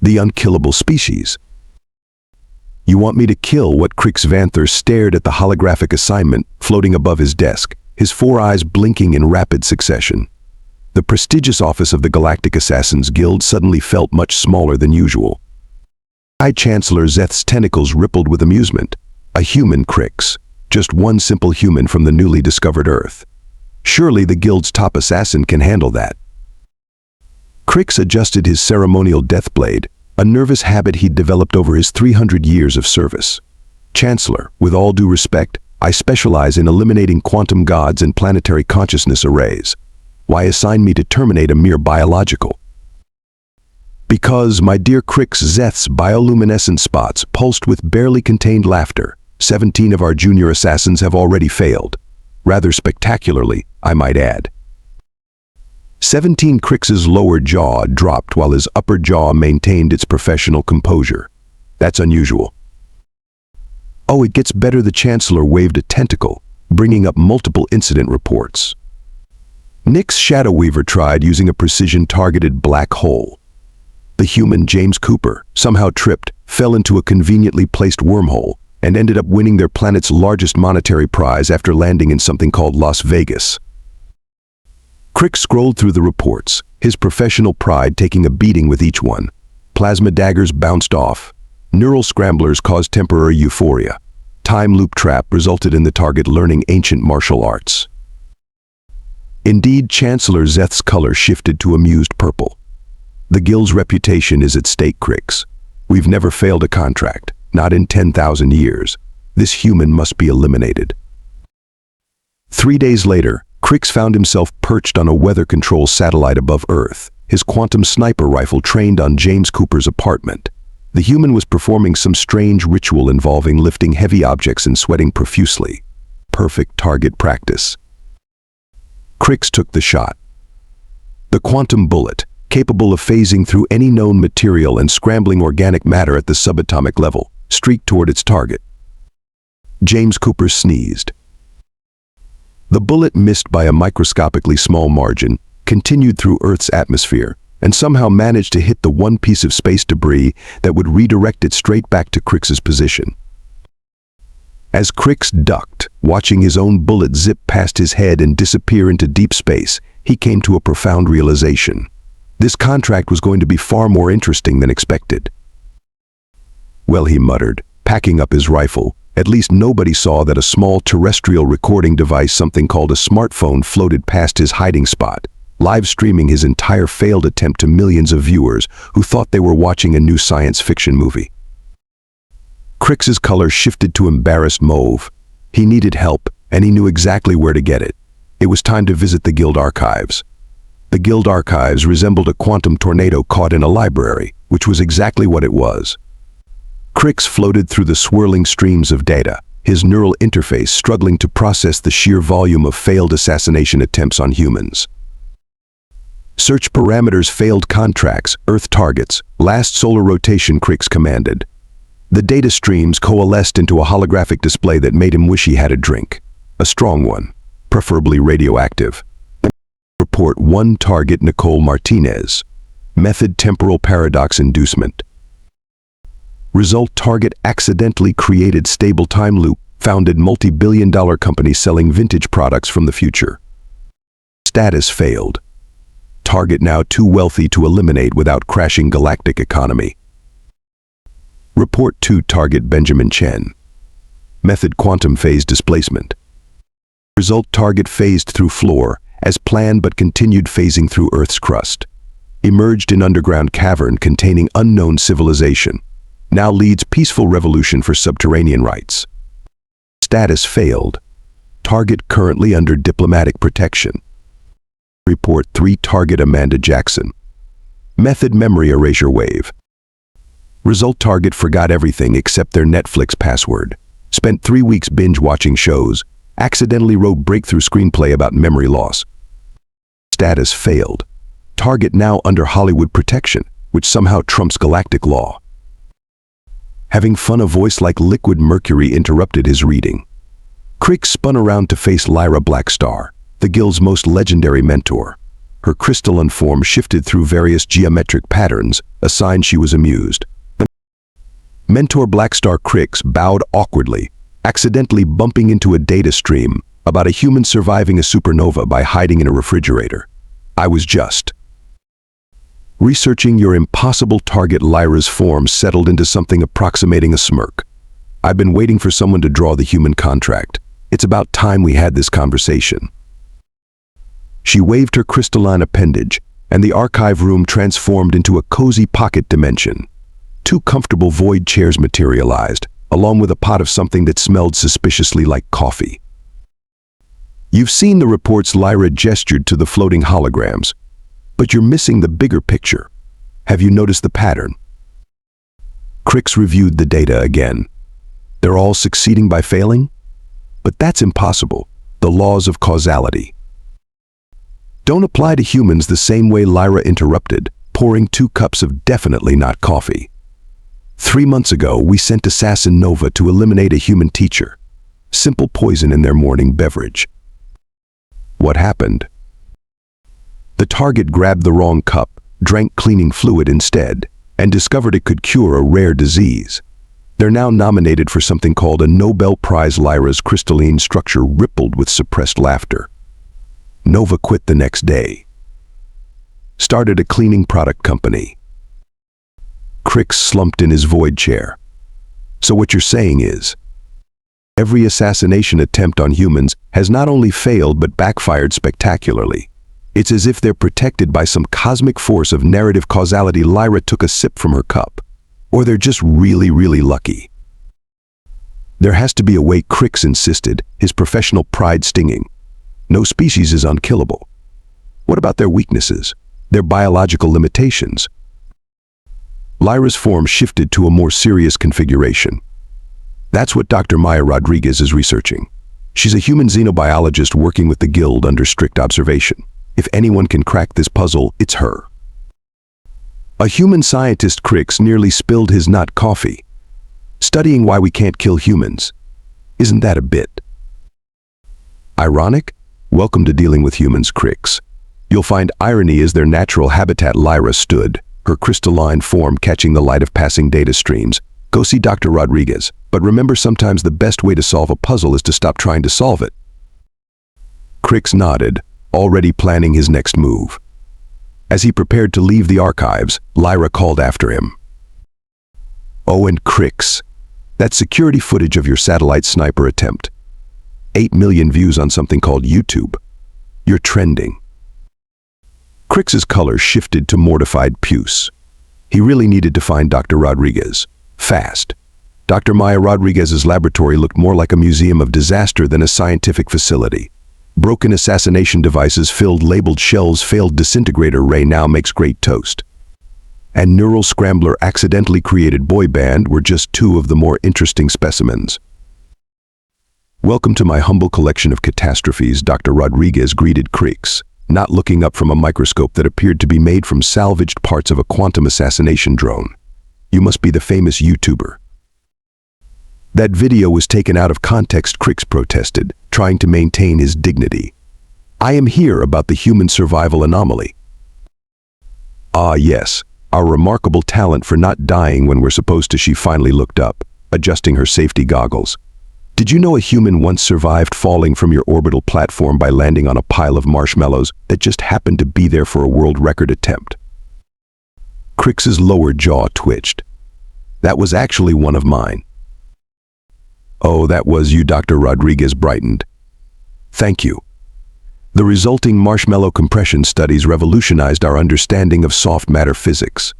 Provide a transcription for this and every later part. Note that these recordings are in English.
the unkillable species. You want me to kill what? Krix Vanthor stared at the holographic assignment floating above his desk, his four eyes blinking in rapid succession. The prestigious office of the Galactic Assassins Guild suddenly felt much smaller than usual. High Chancellor Szeth's tentacles rippled with amusement. A human Krix, just one simple human from the newly discovered Earth. Surely the Guild's top assassin can handle that. Krix adjusted his ceremonial death blade, a nervous habit he'd developed over his 300 years of service. Chancellor, with all due respect, I specialize in eliminating quantum gods and planetary consciousness arrays. Why assign me to terminate a mere biological? Because, my dear Krix, Szeth's bioluminescent spots pulsed with barely contained laughter. 17 of our junior assassins have already failed. Rather spectacularly, I might add. 17. Krix's lower jaw dropped while his upper jaw maintained its professional composure. That's unusual. Oh, it gets better. The Chancellor waved a tentacle, bringing up multiple incident reports. Nyx's Shadow Weaver tried using a precision-targeted black hole. The human James Cooper somehow tripped, fell into a conveniently placed wormhole, and ended up winning their planet's largest monetary prize after landing in something called Las Vegas. Krix scrolled through the reports, his professional pride taking a beating with each one. Plasma daggers bounced off. Neural scramblers caused temporary euphoria. Time loop trap resulted in the target learning ancient martial arts. Indeed, Chancellor Szeth's color shifted to amused purple. The Guild's reputation is at stake, Krix. We've never failed a contract, not in 10,000 years. This human must be eliminated. 3 days later, Krix found himself perched on a weather control satellite above Earth, his quantum sniper rifle trained on James Cooper's apartment. The human was performing some strange ritual involving lifting heavy objects and sweating profusely. Perfect target practice. Krix took the shot. The quantum bullet, capable of phasing through any known material and scrambling organic matter at the subatomic level, streaked toward its target. James Cooper sneezed. The bullet missed by a microscopically small margin, continued through Earth's atmosphere, and somehow managed to hit the one piece of space debris that would redirect it straight back to Krix's position. As Krix ducked, watching his own bullet zip past his head and disappear into deep space, he came to a profound realization. This contract was going to be far more interesting than expected. Well, he muttered, packing up his rifle, at least nobody saw that a small terrestrial recording device, something called a smartphone, floated past his hiding spot, live streaming his entire failed attempt to millions of viewers who thought they were watching a new science fiction movie. Krix's color shifted to embarrassed mauve. He needed help, and he knew exactly where to get it. It was time to visit the Guild archives. The Guild archives resembled a quantum tornado caught in a library, which was exactly what it was. Krix floated through the swirling streams of data, his neural interface struggling to process the sheer volume of failed assassination attempts on humans. Search parameters: failed contracts, Earth targets, last solar rotation, Krix commanded. The data streams coalesced into a holographic display that made him wish he had a drink. A strong one, preferably radioactive. Report 1: target Nicole Martinez. Method: temporal paradox inducement. Result: target accidentally created stable time loop, founded multi-billion-dollar company selling vintage products from the future. Status: failed. Target now too wealthy to eliminate without crashing galactic economy. Report 2: target Benjamin Chen. Method: quantum phase displacement. Result: target phased through floor, as planned, but continued phasing through Earth's crust. Emerged in underground cavern containing unknown civilization. Now leads peaceful revolution for subterranean rights. Status: failed. Target currently under diplomatic protection. Report 3: target Amanda Jackson. Method: memory erasure wave. Result: target forgot everything except their Netflix password. Spent 3 weeks binge watching shows. Accidentally wrote breakthrough screenplay about memory loss. Status: failed. Target now under Hollywood protection, which somehow trumps galactic law. Having fun, a voice like liquid mercury interrupted his reading. Krix spun around to face Lyra Blackstar, the Guild's most legendary mentor. Her crystalline form shifted through various geometric patterns, a sign she was amused. Mentor Blackstar Krix bowed awkwardly, accidentally bumping into a data stream about a human surviving a supernova by hiding in a refrigerator. I was just researching your impossible target. Lyra's form settled into something approximating a smirk. I've been waiting for someone to draw the human contract. It's about time we had this conversation. She waved her crystalline appendage, and the archive room transformed into a cozy pocket dimension. 2 comfortable void chairs materialized, along with a pot of something that smelled suspiciously like coffee. You've seen the reports. Lyra gestured to the floating holograms, but you're missing the bigger picture. Have you noticed the pattern? Krix reviewed the data again. They're all succeeding by failing? But that's impossible. The laws of causality don't apply to humans the same way. Lyra interrupted, pouring 2 cups of definitely not coffee. 3 months ago, we sent Assassin Nova to eliminate a human teacher. Simple poison in their morning beverage. What happened? The target grabbed the wrong cup, drank cleaning fluid instead, and discovered it could cure a rare disease. They're now nominated for something called a Nobel Prize. Lyra's crystalline structure rippled with suppressed laughter. Nova quit the next day. Started a cleaning product company. Krix slumped in his void chair. So what you're saying is, every assassination attempt on humans has not only failed but backfired spectacularly. It's as if they're protected by some cosmic force of narrative causality. Lyra took a sip from her cup. Or they're just really, really lucky. There has to be a way, Krix insisted, his professional pride stinging. No species is unkillable. What about their weaknesses, their biological limitations? Lyra's form shifted to a more serious configuration. That's what Dr. Maya Rodriguez is researching. She's a human xenobiologist working with the Guild under strict observation. If anyone can crack this puzzle, it's her. A human scientist. Krix nearly spilled his not coffee. Studying why we can't kill humans. Isn't that a bit ironic? Welcome to dealing with humans, Krix. You'll find irony is their natural habitat. Lyra stood, her crystalline form catching the light of passing data streams. Go see Dr. Rodriguez, but remember, sometimes the best way to solve a puzzle is to stop trying to solve it. Krix nodded, already planning his next move. As he prepared to leave the archives, Lyra called after him. Oh, and Krix, that security footage of your satellite sniper attempt. 8 million views on something called YouTube. You're trending. Krix's color shifted to mortified puce. He really needed to find Dr. Rodriguez. Fast. Dr. Maya Rodriguez's laboratory looked more like a museum of disaster than a scientific facility. Broken assassination devices filled labeled shelves, failed disintegrator ray now makes great toast. And neural scrambler accidentally created boy band were just 2 of the more interesting specimens. Welcome to my humble collection of catastrophes, Dr. Rodriguez greeted Krix, not looking up from a microscope that appeared to be made from salvaged parts of a quantum assassination drone. You must be the famous YouTuber. That video was taken out of context, Krix protested, trying to maintain his dignity. I am here about the human survival anomaly. Ah yes, our remarkable talent for not dying when we're supposed to. She finally looked up, adjusting her safety goggles. Did you know a human once survived falling from your orbital platform by landing on a pile of marshmallows that just happened to be there for a world record attempt? Krix's lower jaw twitched. That was actually one of mine. Oh, that was you, Dr. Rodriguez brightened. Thank you. The resulting marshmallow compression studies revolutionized our understanding of soft matter physics.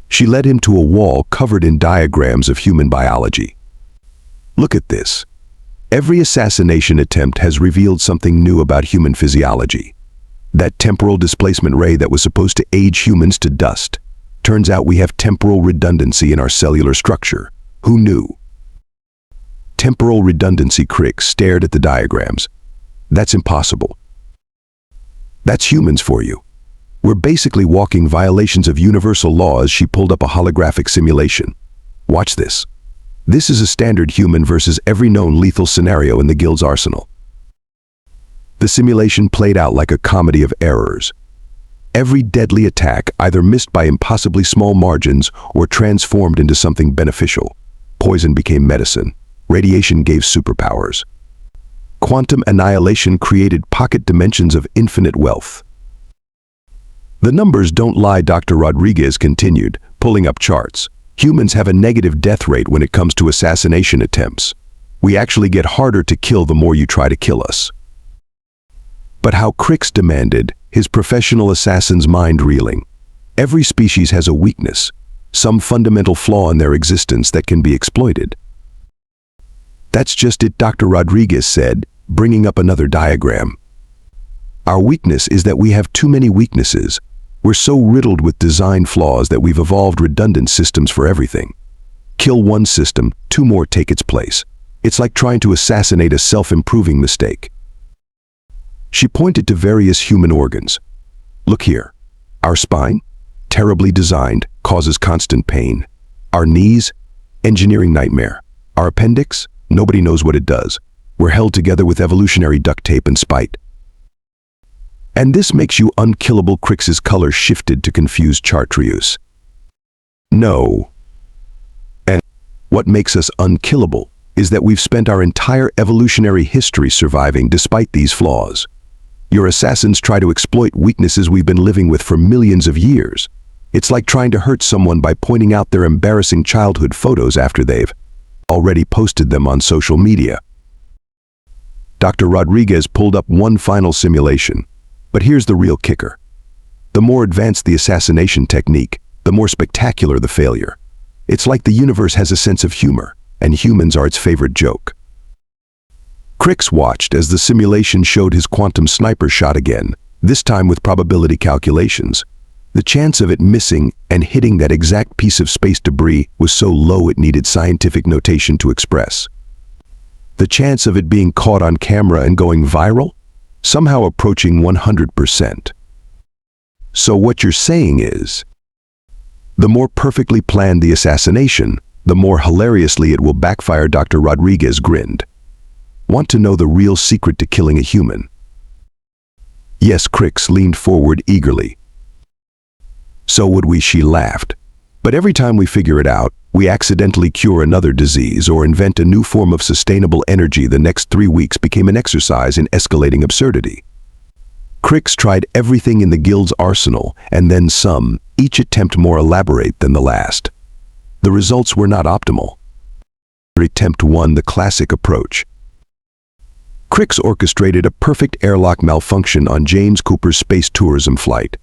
She led him to a wall covered in diagrams of human biology. Look at this. Every assassination attempt has revealed something new about human physiology. That temporal displacement ray that was supposed to age humans to dust. Turns out we have temporal redundancy in our cellular structure. Who knew? Temporal redundancy. Krix stared at the diagrams. That's impossible. That's humans for you. We're basically walking violations of universal laws. She pulled up a holographic simulation. Watch this. This is a standard human versus every known lethal scenario in the Guild's arsenal. The simulation played out like a comedy of errors. Every deadly attack either missed by impossibly small margins or transformed into something beneficial. Poison became medicine. Radiation gave superpowers. Quantum annihilation created pocket dimensions of infinite wealth. The numbers don't lie, Dr. Rodriguez continued, pulling up charts. Humans have a negative death rate when it comes to assassination attempts. We actually get harder to kill the more you try to kill us. But how Krix demanded, his professional assassin's mind reeling. Every species has a weakness, some fundamental flaw in their existence that can be exploited. That's just it, Dr. Rodriguez said, bringing up another diagram. Our weakness is that we have too many weaknesses. We're so riddled with design flaws that we've evolved redundant systems for everything. Kill one system, two more take its place. It's like trying to assassinate a self-improving mistake. She pointed to various human organs. Look here. Our spine, terribly designed, causes constant pain. Our knees, engineering nightmare. Our appendix, nobody knows what it does. We're held together with evolutionary duct tape and spite. And this makes you unkillable. Krix's color shifted to confused Chartreuse. No. And what makes us unkillable is that we've spent our entire evolutionary history surviving despite these flaws. Your assassins try to exploit weaknesses we've been living with for millions of years. It's like trying to hurt someone by pointing out their embarrassing childhood photos after they've already posted them on social media. Dr. Rodriguez pulled up one final simulation. But here's the real kicker. The more advanced the assassination technique, the more spectacular the failure. It's like the universe has a sense of humor, and humans are its favorite joke. Krix watched as the simulation showed his quantum sniper shot again, this time with probability calculations. The chance of it missing and hitting that exact piece of space debris was so low it needed scientific notation to express. The chance of it being caught on camera and going viral? Somehow approaching 100%. So what you're saying is, the more perfectly planned the assassination, the more hilariously it will backfire. Dr. Rodriguez grinned. Want to know the real secret to killing a human? Yes, Krix leaned forward eagerly. So would we, she laughed. But every time we figure it out, we accidentally cure another disease or invent a new form of sustainable energy. The next 3 weeks became an exercise in escalating absurdity. Krix tried everything in the guild's arsenal, and then some, each attempt more elaborate than the last. The results were not optimal. Attempt 1, the classic approach. Krix orchestrated a perfect airlock malfunction on James Cooper's space tourism flight.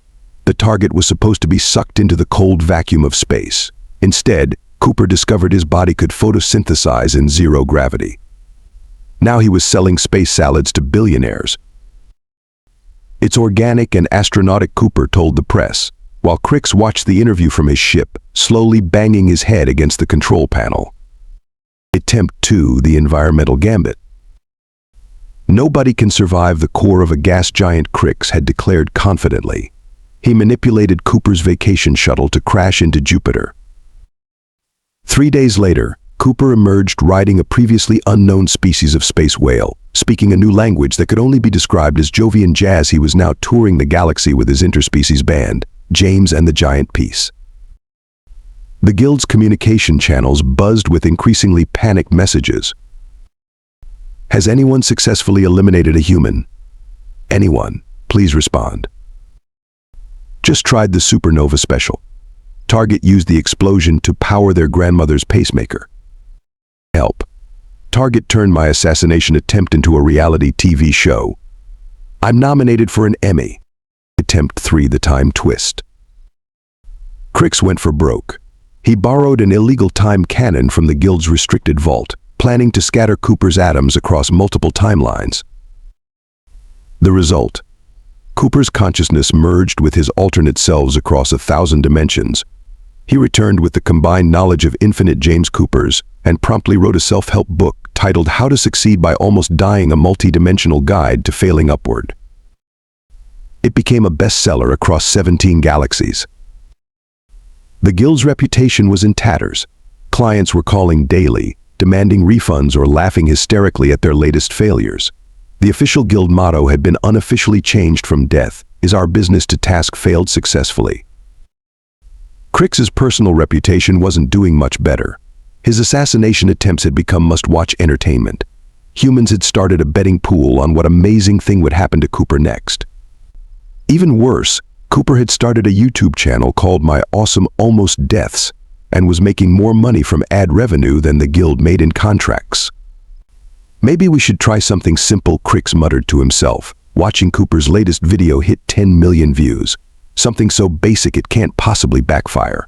The target was supposed to be sucked into the cold vacuum of space. Instead, Cooper discovered his body could photosynthesize in zero gravity. Now he was selling space salads to billionaires. It's organic and astronautic, Cooper told the press, while Krix watched the interview from his ship, slowly banging his head against the control panel. Attempt 2, the environmental gambit. Nobody can survive the core of a gas giant, Krix had declared confidently. He manipulated Cooper's vacation shuttle to crash into Jupiter. 3 days later, Cooper emerged riding a previously unknown species of space whale, speaking a new language that could only be described as Jovian jazz. He was now touring the galaxy with his interspecies band, James and the Giant Peace. The guild's communication channels buzzed with increasingly panicked messages. Has anyone successfully eliminated a human? Anyone, please respond. Just tried the supernova special. Target used the explosion to power their grandmother's pacemaker. Help. Target turned my assassination attempt into a reality TV show. I'm nominated for an Emmy. Attempt 3, the time twist. Krix went for broke. He borrowed an illegal time cannon from the guild's restricted vault, planning to scatter Cooper's atoms across multiple timelines. The result. Cooper's consciousness merged with his alternate selves across 1,000 dimensions. He returned with the combined knowledge of infinite James Coopers and promptly wrote a self-help book titled How to Succeed by Almost Dying, a multi-dimensional guide to failing upward. It became a bestseller across 17 galaxies. The guild's reputation was in tatters. Clients were calling daily, demanding refunds or laughing hysterically at their latest failures. The official guild motto had been unofficially changed from "Death is our business" to "Task failed successfully." Krix's personal reputation wasn't doing much better. His assassination attempts had become must-watch entertainment. Humans had started a betting pool on what amazing thing would happen to Cooper next. Even worse, Cooper had started a YouTube channel called My Awesome Almost Deaths and was making more money from ad revenue than the guild made in contracts. "Maybe we should try something simple," Krix muttered to himself, watching Cooper's latest video hit 10 million views. Something so basic it can't possibly backfire.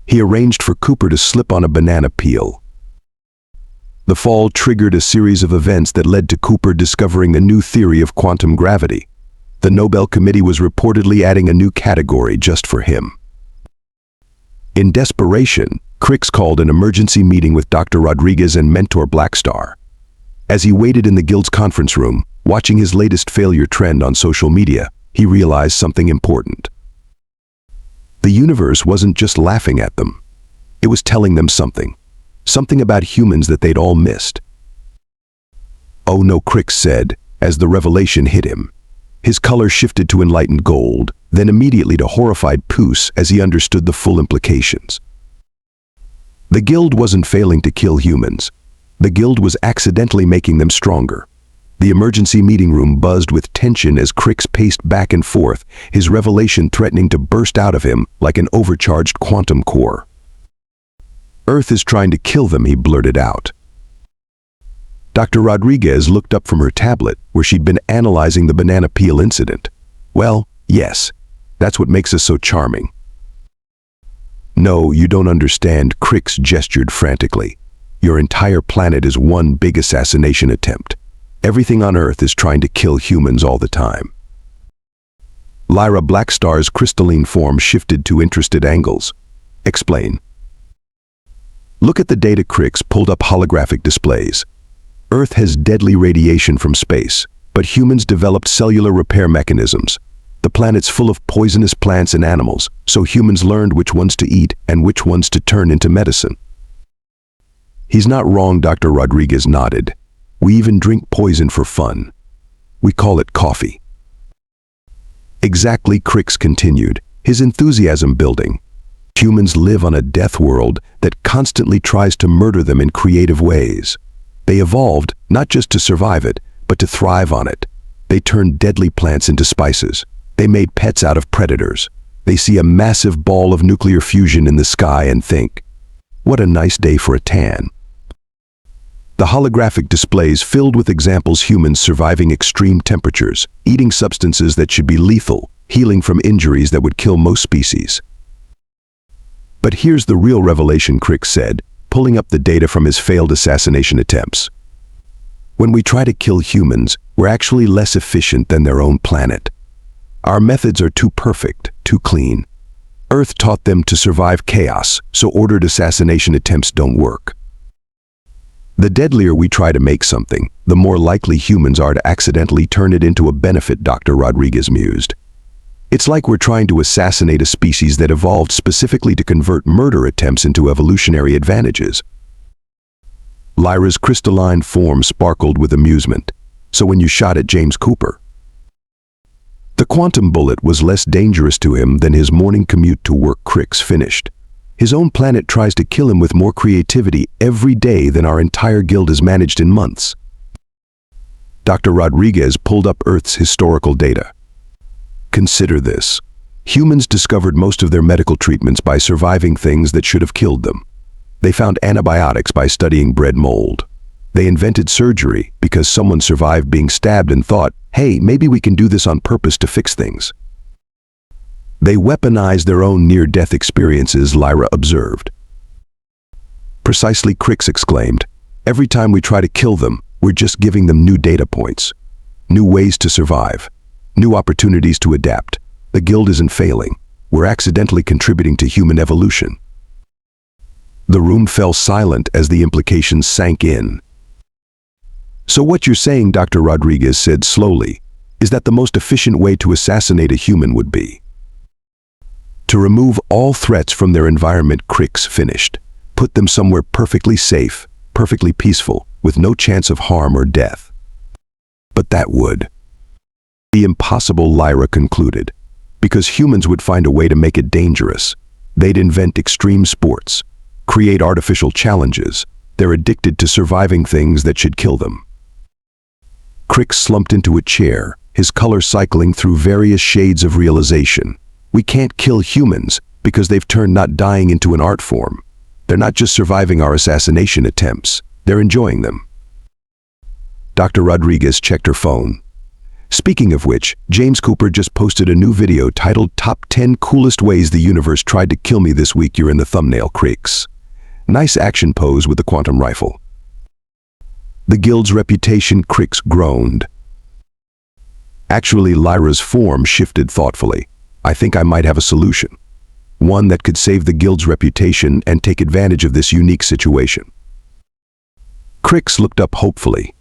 He arranged for Cooper to slip on a banana peel. The fall triggered a series of events that led to Cooper discovering a new theory of quantum gravity. The Nobel Committee was reportedly adding a new category just for him. In desperation, Krix called an emergency meeting with Dr. Rodriguez and mentor Blackstar. As he waited in the guild's conference room, watching his latest failure trend on social media, he realized something important. The universe wasn't just laughing at them. It was telling them something. Something about humans that they'd all missed. "Oh no," Krix said, as the revelation hit him. His color shifted to enlightened gold, then immediately to horrified puce as he understood the full implications. The guild wasn't failing to kill humans. The guild was accidentally making them stronger. The emergency meeting room buzzed with tension as Krix paced back and forth, his revelation threatening to burst out of him like an overcharged quantum core. "Earth is trying to kill them," he blurted out. Dr. Rodriguez looked up from her tablet, where she'd been analyzing the banana peel incident. "Well, yes, that's what makes us so charming." "No, you don't understand," Krix gestured frantically. "Your entire planet is one big assassination attempt. Everything on Earth is trying to kill humans all the time." Lyra Blackstar's crystalline form shifted to interested angles. "Explain." "Look at the data." Krix pulled up holographic displays. "Earth has deadly radiation from space, but humans developed cellular repair mechanisms. The planet's full of poisonous plants and animals, so humans learned which ones to eat and which ones to turn into medicine." "He's not wrong," Dr. Rodriguez nodded. "We even drink poison for fun. We call it coffee." "Exactly," Krix continued, his enthusiasm building. "Humans live on a death world that constantly tries to murder them in creative ways. They evolved not just to survive it, but to thrive on it. They turned deadly plants into spices. They made pets out of predators. They see a massive ball of nuclear fusion in the sky and think, 'What a nice day for a tan.'" The holographic displays filled with examples humans surviving extreme temperatures, eating substances that should be lethal, healing from injuries that would kill most species. "But here's the real revelation," Krix said, pulling up the data from his failed assassination attempts. "When we try to kill humans, we're actually less efficient than their own planet. Our methods are too perfect, too clean. Earth taught them to survive chaos, so ordered assassination attempts don't work. The deadlier we try to make something, the more likely humans are to accidentally turn it into a benefit," Dr. Rodriguez mused. "It's like we're trying to assassinate a species that evolved specifically to convert murder attempts into evolutionary advantages." Lyra's crystalline form sparkled with amusement. "So when you shot at James Cooper, the quantum bullet was less dangerous to him than his morning commute to work," Krix finished. "His own planet tries to kill him with more creativity every day than our entire guild has managed in months." Dr. Rodriguez pulled up Earth's historical data. "Consider this. Humans discovered most of their medical treatments by surviving things that should have killed them. They found antibiotics by studying bread mold. They invented surgery because someone survived being stabbed and thought, 'Hey, maybe we can do this on purpose to fix things.' They weaponized their own near-death experiences," Lyra observed. "Precisely," Krix exclaimed. "Every time we try to kill them, we're just giving them new data points, new ways to survive, new opportunities to adapt. The guild isn't failing. We're accidentally contributing to human evolution." The room fell silent as the implications sank in. "So what you're saying," Dr. Rodriguez said slowly, "is that the most efficient way to assassinate a human would be to remove all threats from their environment," Krix finished. "Put them somewhere perfectly safe, perfectly peaceful, with no chance of harm or death." But that would be impossible, Lyra concluded, because humans would find a way to make it dangerous. They'd invent extreme sports, create artificial challenges. They're addicted to surviving things that should kill them. Krix slumped into a chair, his color cycling through various shades of realization. We can't kill humans because they've turned not dying into an art form. They're not just surviving our assassination attempts, they're enjoying them. Dr. Rodriguez checked her phone. Speaking of which, James Cooper just posted a new video titled Top 10 Coolest Ways the Universe Tried to Kill Me This Week. You're in the thumbnail, Krix. Nice action pose with the quantum rifle. The guild's reputation, Krix groaned. Actually, Lyra's form shifted thoughtfully. I think I might have a solution. One that could save the guild's reputation and take advantage of this unique situation. Krix looked up hopefully.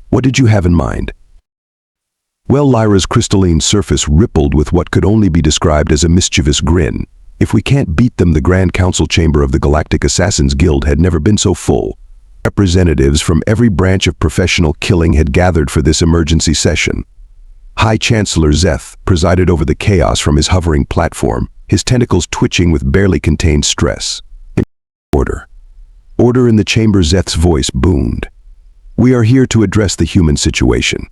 What did you have in mind? Well, Lyra's crystalline surface rippled with what could only be described as a mischievous grin. If we can't beat them, the Grand Council chamber of the Galactic Assassins Guild had never been so full. Representatives from every branch of professional killing had gathered for this emergency session. High Chancellor Szeth presided over the chaos from his hovering platform, his tentacles twitching with barely contained stress. Order. Order in the chamber, Szeth's voice boomed. We are here to address the human situation.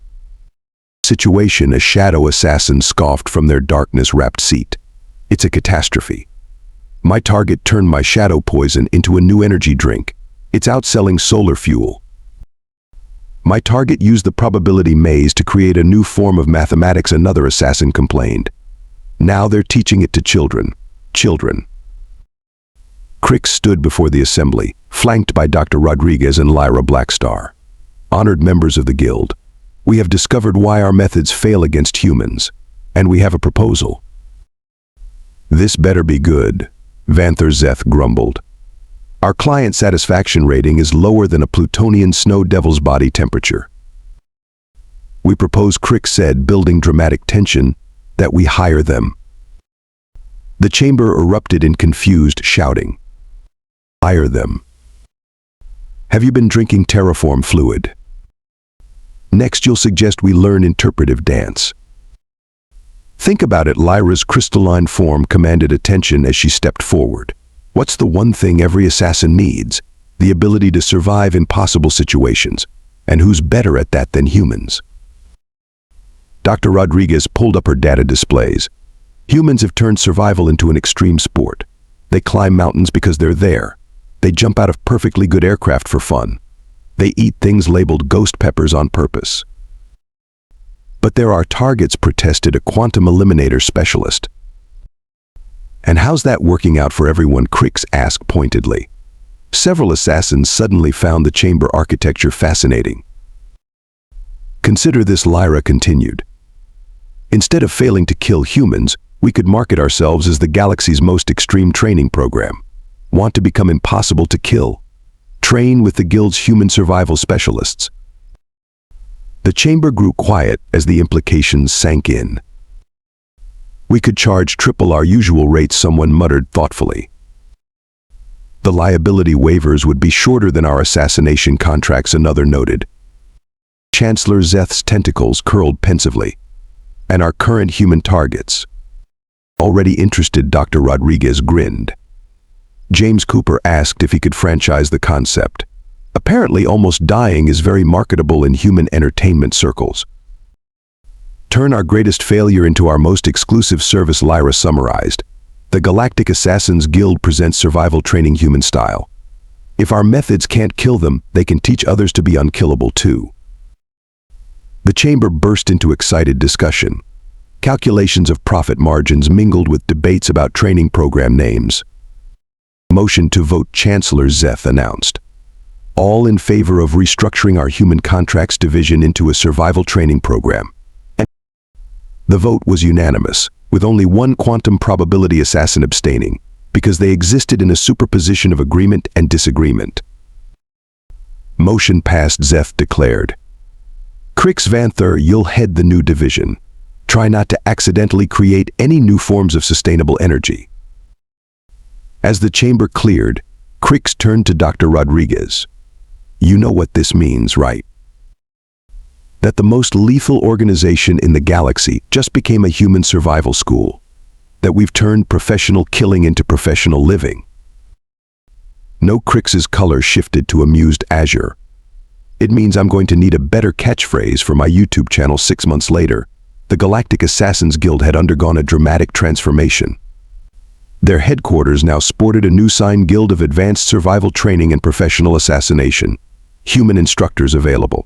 Situation, a shadow assassin scoffed from their darkness-wrapped seat. It's a catastrophe. My target turned my shadow poison into a new energy drink. It's outselling solar fuel. My target used the probability maze to create a new form of mathematics, another assassin complained. Now they're teaching it to children. Children. Krix stood before the assembly, flanked by Dr. Rodriguez and Lyra Blackstar. Honored members of the guild, we have discovered why our methods fail against humans, and we have a proposal. This better be good, Vanthor Szeth grumbled. Our client satisfaction rating is lower than a Plutonian snow devil's body temperature. We propose, Krix said, building dramatic tension, that we hire them. The chamber erupted in confused shouting. Hire them. Have you been drinking terraform fluid? Next, you'll suggest we learn interpretive dance. Think about it, Lyra's crystalline form commanded attention as she stepped forward. What's the one thing every assassin needs? The ability to survive impossible situations. And who's better at that than humans? Dr. Rodriguez pulled up her data displays. Humans have turned survival into an extreme sport. They climb mountains because they're there. They jump out of perfectly good aircraft for fun. They eat things labeled ghost peppers on purpose. But there are targets, protested a quantum eliminator specialist. And how's that working out for everyone? Krix asked pointedly. Several assassins suddenly found the chamber architecture fascinating. Consider this, Lyra continued. Instead of failing to kill humans, we could market ourselves as the galaxy's most extreme training program. Want to become impossible to kill? Train with the guild's human survival specialists. The chamber grew quiet as the implications sank in. We could charge triple our usual rates, someone muttered thoughtfully. The liability waivers would be shorter than our assassination contracts, another noted. Chancellor Szeth's tentacles curled pensively. And our current human targets. Already interested, Dr. Rodriguez grinned. James Cooper asked if he could franchise the concept. Apparently, almost dying is very marketable in human entertainment circles. Turn our greatest failure into our most exclusive service, Lyra summarized. The Galactic Assassins Guild presents survival training human style. If our methods can't kill them, they can teach others to be unkillable too. The chamber burst into excited discussion. Calculations of profit margins mingled with debates about training program names. Motion to vote, Chancellor Szeth announced. All in favor of restructuring our human contracts division into a survival training program. The vote was unanimous, with only one quantum probability assassin abstaining, because they existed in a superposition of agreement and disagreement. Motion passed, Szeth declared. Krix Vanthor, you'll head the new division. Try not to accidentally create any new forms of sustainable energy. As the chamber cleared, Krix turned to Dr. Rodriguez. You know what this means, right? that the most lethal organization in the galaxy just became a human survival school, that we've turned professional killing into professional living. No Krix's color shifted to amused azure. It means I'm going to need a better catchphrase for my YouTube channel 6 months later. The Galactic Assassins Guild had undergone a dramatic transformation. Their headquarters now sported a new sign: Guild of Advanced Survival Training and Professional Assassination. Human instructors available.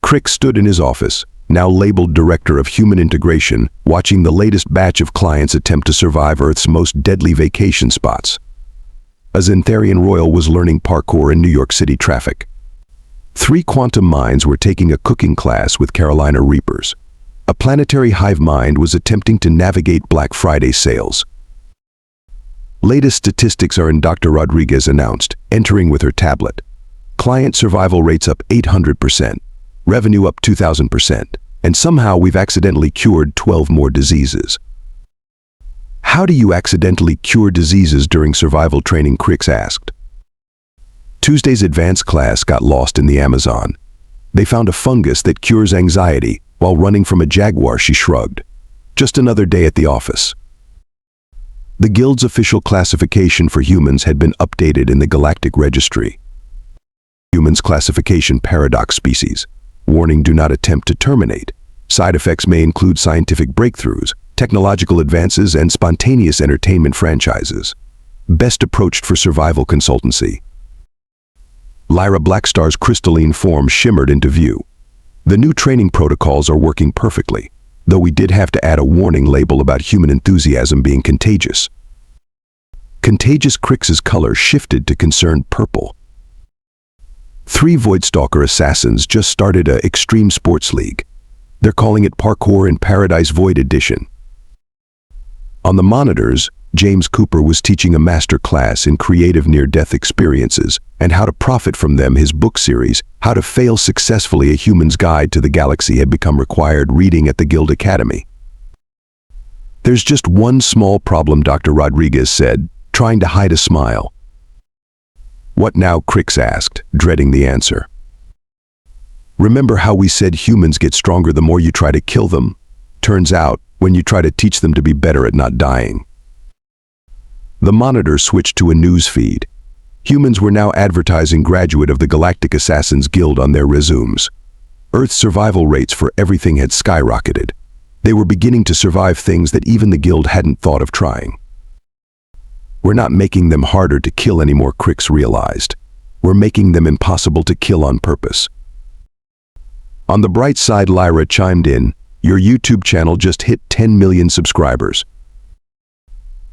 Krix stood in his office, now labeled Director of Human Integration, watching the latest batch of clients attempt to survive Earth's most deadly vacation spots. A Xantharian royal was learning parkour in New York City traffic. 3 quantum minds were taking a cooking class with Carolina Reapers. A planetary hive mind was attempting to navigate Black Friday sales. Latest statistics are in, Dr. Rodriguez announced, entering with her tablet. Client survival rates up 800%, revenue up 2,000%, and somehow we've accidentally cured 12 more diseases. How do you accidentally cure diseases during survival training? Krix asked. Tuesday's advanced class got lost in the Amazon. They found a fungus that cures anxiety while running from a jaguar. She shrugged. Just another day at the office. The Guild's official classification for humans had been updated in the Galactic Registry. Humans classification: paradox species. Warning: do not attempt to terminate. Side effects may include scientific breakthroughs, technological advances, and spontaneous entertainment franchises. Best approached for survival consultancy. Lyra Blackstar's crystalline form shimmered into view. The new training protocols are working perfectly, though we did have to add a warning label about human enthusiasm being contagious. Contagious. Krix's color shifted to concerned purple. 3 Voidstalker assassins just started a extreme sports league. They're calling it Parkour in Paradise Void Edition. On the monitors, James Cooper was teaching a master class in creative near-death experiences and how to profit from them. His book series, How to Fail Successfully: A Human's Guide to the Galaxy, had become required reading at the Guild Academy. There's just one small problem, Dr. Rodriguez said, trying to hide a smile. What now? Krix asked, dreading the answer. Remember how we said humans get stronger the more you try to kill them? Turns out, when you try to teach them to be better at not dying. The monitor switched to a news feed. Humans were now advertising graduate of the Galactic Assassins Guild on their resumes. Earth's survival rates for everything had skyrocketed. They were beginning to survive things that even the Guild hadn't thought of trying. We're not making them harder to kill anymore, Krix realized. We're making them impossible to kill on purpose. On the bright side, Lyra chimed in, your YouTube channel just hit 10 million subscribers.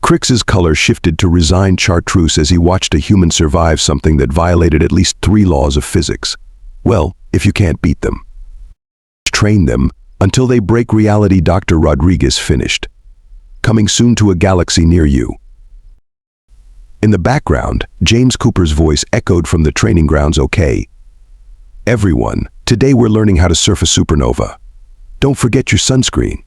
Krix's color shifted to resigned chartreuse as he watched a human survive something that violated at least 3 laws of physics. Well, if you can't beat them, train them until they break reality. Dr. Rodriguez finished. Coming soon to a galaxy near you. In the background, James Cooper's voice echoed from the training grounds. Okay, everyone, today we're learning how to surf a supernova. Don't forget your sunscreen.